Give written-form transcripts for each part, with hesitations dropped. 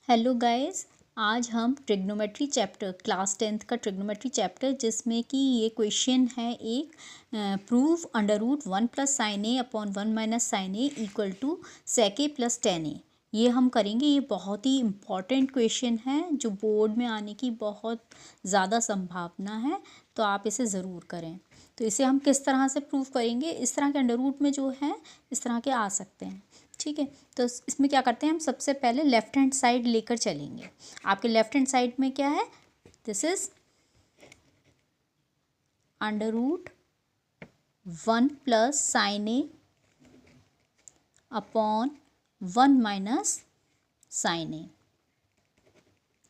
Hello guys, आज हम trigonometry chapter class 10th का ट्रिग्नोमेट्री चैप्टर जिसमें कि ये क्वेश्चन है एक prove under root 1 plus sine A upon 1 minus sine A equal to sec A plus tan A. ये हम करेंगे। ये बहुत ही इम्पॉर्टेंट क्वेश्चन है जो बोर्ड में आने की बहुत ज़्यादा संभावना है, तो आप इसे ज़रूर करें। तो इसे हम किस तरह से प्रूव करेंगे, इस तरह के अंडर रूट में जो है इस तरह के आ सकते हैं। ठीक है, तो इसमें क्या करते हैं, हम सबसे पहले लेफ्ट हैंड साइड लेकर चलेंगे। आपके लेफ्ट हैंड साइड में क्या है, this is under root 1 plus sine A upon 1 minus sine A.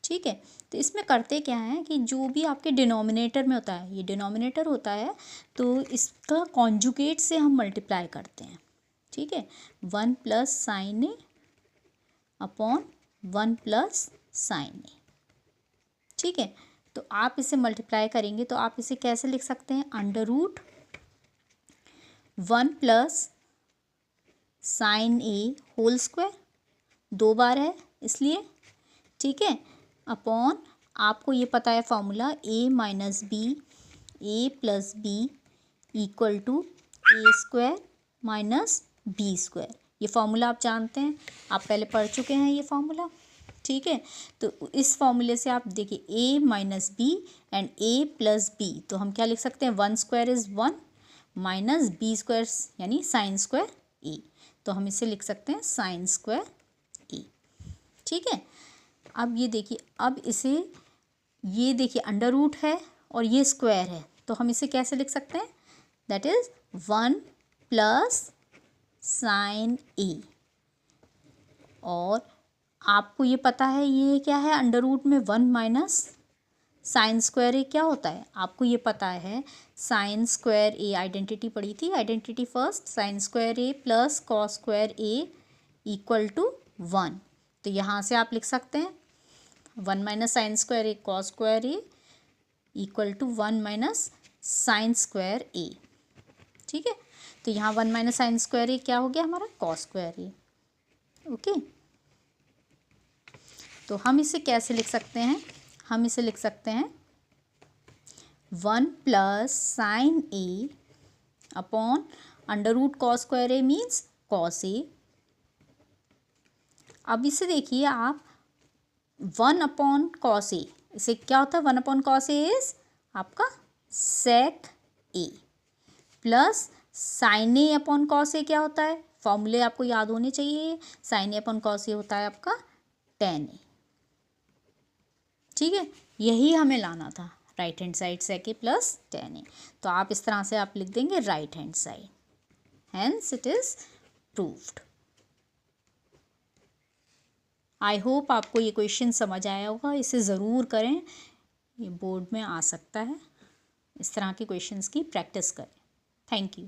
ठीक है, तो इसमें करते क्या है कि जो भी आपके डिनोमिनेटर में होता है, ये डिनोमिनेटर होता है, तो इसका कॉन्जुगेट से हम मल्टीप्लाई करते हैं। ठीक है, 1 plus sine A upon 1 plus sine A. ठीक है, तो आप इसे मल्टीप्लाई करेंगे तो आप इसे कैसे लिख सकते हैं, under root 1 plus sine A whole square, 2 बार है इसलिए। ठीक है, अपॉन आपको ये पता है formula A minus B, A plus B equal to A square minus B square. ये फॉर्मूला आप जानते हैं, आप पहले पढ़ चुके हैं ये फॉर्मूला। ठीक है, तो इस फॉर्मूले से आप देखिए A minus B and A plus B, तो हम क्या लिख सकते हैं, 1 square is 1 minus B square यानी साइन स्क्वायर ए, तो हम इसे लिख सकते हैं साइन स्क्वायर ए। ठीक है, अब ये देखिए, अब इसे ये देखिए अंडर रूट है और ये स्क्वायर है, तो हम इसे कैसे लिख सकते हैं, दैट इज़ 1 प्लस साइन ए। और आपको ये पता है ये क्या है, अंडर रूट में 1 माइनस साइन स्क्वायर ए क्या होता है, आपको ये पता है साइन स्क्वायर ए, आइडेंटिटी पढ़ी थी, identity first, sine square A plus cos square A equal to 1। तो यहाँ से आप लिख सकते हैं 1 minus sine square A cos square A equal to 1 minus sine square A. ठीक है, तो यहाँ 1 माइनस साइन स्क्वायर ए क्या हो गया हमारा, कॉस स्क्वायर ए। ओके, तो हम इसे कैसे लिख सकते हैं, हम इसे लिख सकते हैं 1 plus sine A upon under root cos square A means cos A. अब इसे देखिए आप 1 अपॉन कॉस ए, इसे क्या होता है, 1 अपॉन कॉस ए इज आपका सेक A, plus sine A upon cos A क्या होता है, फॉर्मूले आपको याद होने चाहिए, sign A upon cos A होता है आपका टेन ए। ठीक है, यही हमें लाना था, right hand side sec A plus tan ए, तो आप इस तरह से आप लिख देंगे right hand side, hence it is proved. I hope आपको ये क्वेश्चन समझ आया होगा, इसे ज़रूर करें, ये बोर्ड में आ सकता है। इस तरह के क्वेश्चंस की प्रैक्टिस करें। Thank you.